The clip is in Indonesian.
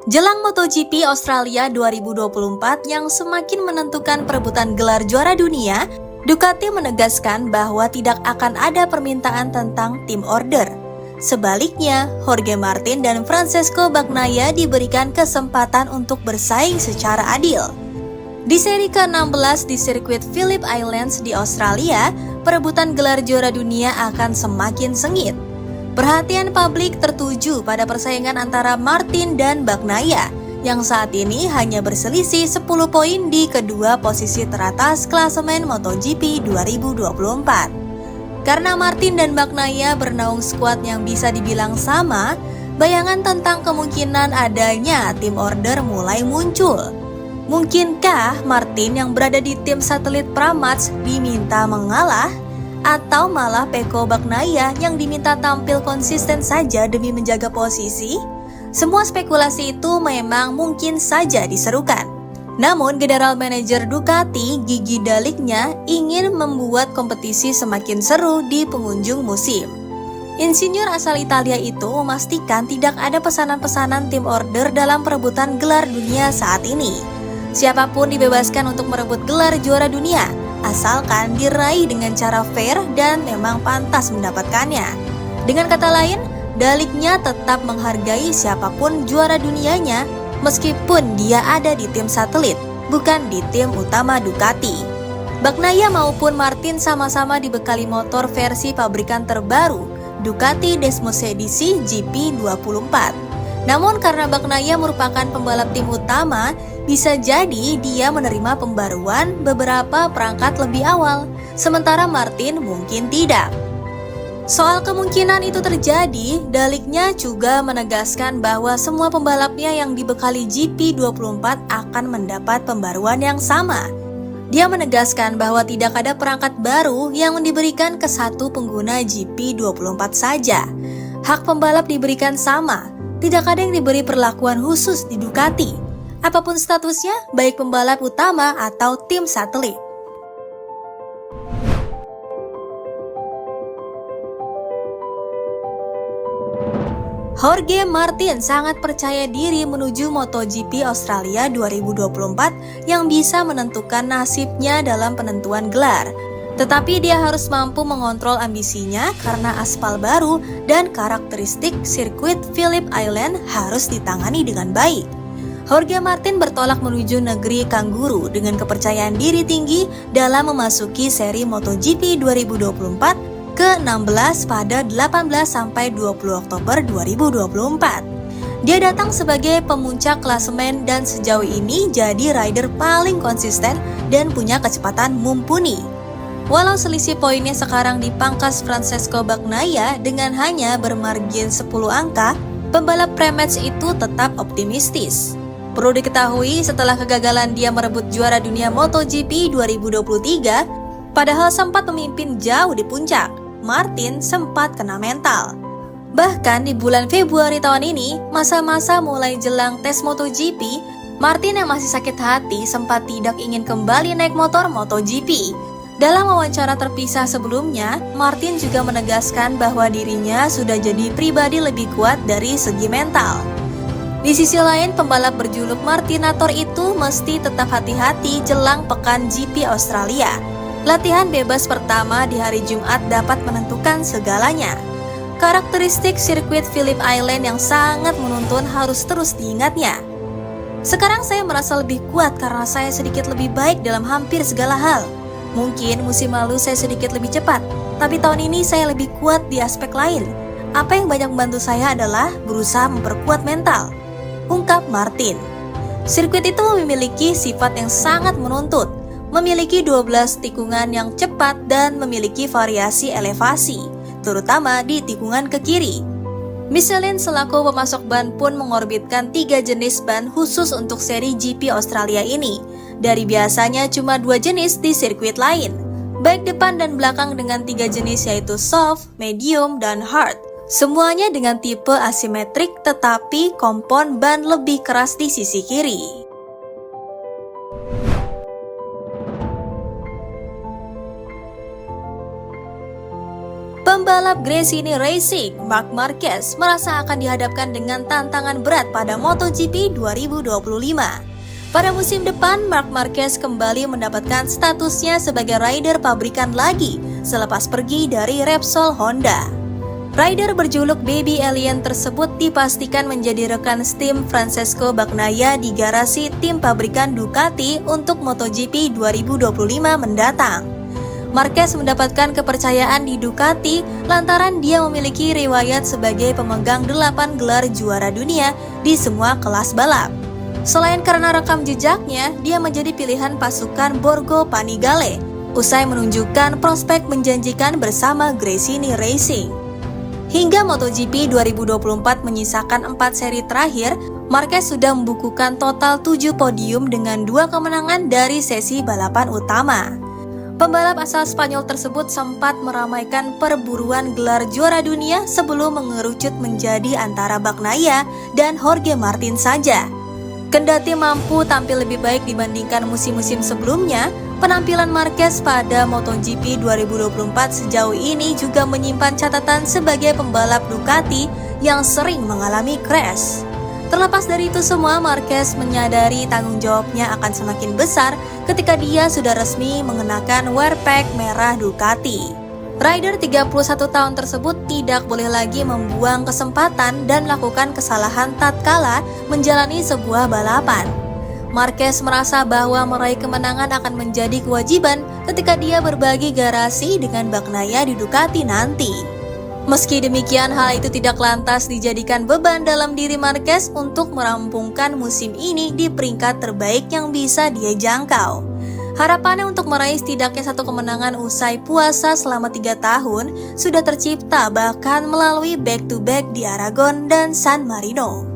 Jelang MotoGP Australia 2024 yang semakin menentukan perebutan gelar juara dunia, Ducati menegaskan bahwa tidak akan ada permintaan tentang tim order. Sebaliknya, Jorge Martin dan Francesco Bagnaia diberikan kesempatan untuk bersaing secara adil. Di seri ke-16 di sirkuit Phillip Islands di Australia, perebutan gelar juara dunia akan semakin sengit. Perhatian publik tertuju pada persaingan antara Martin dan Bagnaia yang saat ini hanya berselisih 10 poin di kedua posisi teratas klasemen MotoGP 2024. Karena Martin dan Bagnaia bernaung skuad yang bisa dibilang sama, bayangan tentang kemungkinan adanya tim order mulai muncul. Mungkinkah Martin yang berada di tim satelit Pramac diminta mengalah? Atau malah Pecco Bagnaia yang diminta tampil konsisten saja demi menjaga posisi? Semua spekulasi itu memang mungkin saja diserukan. Namun General Manager Ducati, Gigi Dall'Igna, ingin membuat kompetisi semakin seru di penghujung musim. Insinyur asal Italia itu memastikan tidak ada pesanan-pesanan tim order dalam perebutan gelar dunia saat ini. Siapapun dibebaskan untuk merebut gelar juara dunia, asalkan diraih dengan cara fair dan memang pantas mendapatkannya. Dengan kata lain, Dall'Igna tetap menghargai siapapun juara dunianya meskipun dia ada di tim satelit, bukan di tim utama Ducati. Bagnaia maupun Martin sama-sama dibekali motor versi pabrikan terbaru, Ducati Desmos edisi GP24. Namun karena Bagnaia merupakan pembalap tim utama, bisa jadi dia menerima pembaruan beberapa perangkat lebih awal, sementara Martin mungkin tidak. Soal kemungkinan itu terjadi, Dall'Igna juga menegaskan bahwa semua pembalapnya yang dibekali GP24 akan mendapat pembaruan yang sama. Dia menegaskan bahwa tidak ada perangkat baru yang diberikan ke satu pengguna GP24 saja. Hak pembalap diberikan sama, tidak ada yang diberi perlakuan khusus di Ducati. Apapun statusnya, baik pembalap utama atau tim satelit. Jorge Martin sangat percaya diri menuju MotoGP Australia 2024 yang bisa menentukan nasibnya dalam penentuan gelar. Tetapi dia harus mampu mengontrol ambisinya karena aspal baru dan karakteristik sirkuit Phillip Island harus ditangani dengan baik. Jorge Martin bertolak menuju negeri kanguru dengan kepercayaan diri tinggi dalam memasuki seri MotoGP 2024 ke-16 pada 18-20 Oktober 2024. Dia datang sebagai pemuncak klasemen dan sejauh ini jadi rider paling konsisten dan punya kecepatan mumpuni. Walau selisih poinnya sekarang dipangkas Francesco Bagnaia dengan hanya bermargin 10 angka, pembalap Pramac itu tetap optimistis. Perlu diketahui setelah kegagalan dia merebut juara dunia MotoGP 2023, padahal sempat memimpin jauh di puncak, Martin sempat kena mental. Bahkan di bulan Februari tahun ini, masa-masa mulai jelang tes MotoGP, Martin yang masih sakit hati sempat tidak ingin kembali naik motor MotoGP. Dalam wawancara terpisah sebelumnya, Martin juga menegaskan bahwa dirinya sudah jadi pribadi lebih kuat dari segi mental. Di sisi lain, pembalap berjuluk Martinator itu mesti tetap hati-hati jelang pekan GP Australia. Latihan bebas pertama di hari Jumat dapat menentukan segalanya. Karakteristik sirkuit Phillip Island yang sangat menuntun harus terus diingatnya. Sekarang saya merasa lebih kuat karena saya sedikit lebih baik dalam hampir segala hal. Mungkin musim lalu saya sedikit lebih cepat, tapi tahun ini saya lebih kuat di aspek lain. Apa yang banyak membantu saya adalah berusaha memperkuat mental, ungkap Martin. Sirkuit itu memiliki sifat yang sangat menuntut, memiliki 12 tikungan yang cepat dan memiliki variasi elevasi, terutama di tikungan ke kiri. Michelin selaku pemasok ban pun mengorbitkan 3 jenis ban khusus untuk seri GP Australia ini, dari biasanya cuma 2 jenis di sirkuit lain, baik depan dan belakang dengan 3 jenis yaitu soft, medium, dan hard. Semuanya dengan tipe asimetrik tetapi kompon ban lebih keras di sisi kiri. Pembalap Gresini Racing, Marc Marquez, merasa akan dihadapkan dengan tantangan berat pada MotoGP 2025. Pada musim depan, Marc Marquez kembali mendapatkan statusnya sebagai rider pabrikan lagi selepas pergi dari Repsol Honda. Rider berjuluk Baby Alien tersebut dipastikan menjadi rekan tim Francesco Bagnaia di garasi tim pabrikan Ducati untuk MotoGP 2025 mendatang. Marquez mendapatkan kepercayaan di Ducati lantaran dia memiliki riwayat sebagai pemegang 8 gelar juara dunia di semua kelas balap. Selain karena rekam jejaknya, dia menjadi pilihan pasukan Borgo Panigale usai menunjukkan prospek menjanjikan bersama Gresini Racing. Hingga MotoGP 2024 menyisakan 4 seri terakhir, Marquez sudah membukukan total 7 podium dengan 2 kemenangan dari sesi balapan utama. Pembalap asal Spanyol tersebut sempat meramaikan perburuan gelar juara dunia sebelum mengerucut menjadi antara Bagnaia dan Jorge Martin saja. Kendati mampu tampil lebih baik dibandingkan musim-musim sebelumnya, penampilan Marquez pada MotoGP 2024 sejauh ini juga menyimpan catatan sebagai pembalap Ducati yang sering mengalami crash. Terlepas dari itu semua, Marquez menyadari tanggung jawabnya akan semakin besar ketika dia sudah resmi mengenakan wear pack merah Ducati. Rider 31 tahun tersebut tidak boleh lagi membuang kesempatan dan melakukan kesalahan tatkala menjalani sebuah balapan. Marquez merasa bahwa meraih kemenangan akan menjadi kewajiban ketika dia berbagi garasi dengan Bagnaia di Ducati nanti. Meski demikian, hal itu tidak lantas dijadikan beban dalam diri Marquez untuk merampungkan musim ini di peringkat terbaik yang bisa dia jangkau. Harapannya untuk meraih setidaknya 1 kemenangan usai puasa selama 3 tahun sudah tercipta bahkan melalui back-to-back di Aragon dan San Marino.